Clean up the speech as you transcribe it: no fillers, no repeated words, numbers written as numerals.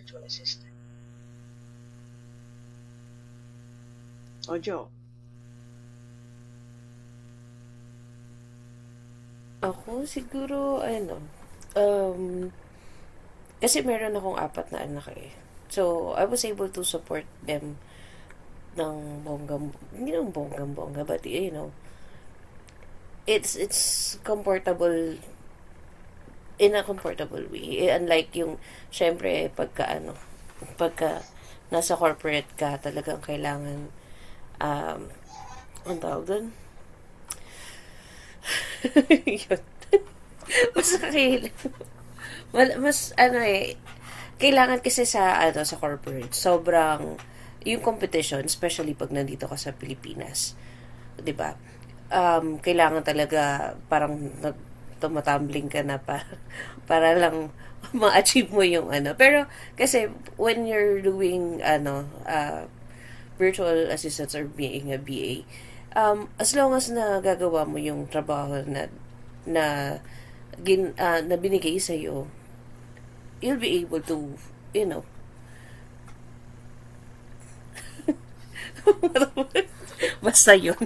virtual assistant? Ojo. Ako siguro, um, kasi meron akong apat na anak eh. So, I was able to support them ng bonggam, hindi ng bonggam-bongga, but it's comfortable in a comfortable way. Unlike yung, syempre, pagka nasa corporate ka, talagang kailangan, um, ang tawag doon? Yun. Mas kakailan. Mas, kailangan kasi sa corporate, sobrang, yung competition, especially pag nandito ka sa Pilipinas, 'di ba? Kailangan talaga parang tumatumbling ka na para lang ma-achieve mo yung ano. Pero kasi when you're doing virtual assistants or being a BA, as long as na gagawa mo yung trabaho na na binigay sa iyo, you'll be able to, you know, basta yun.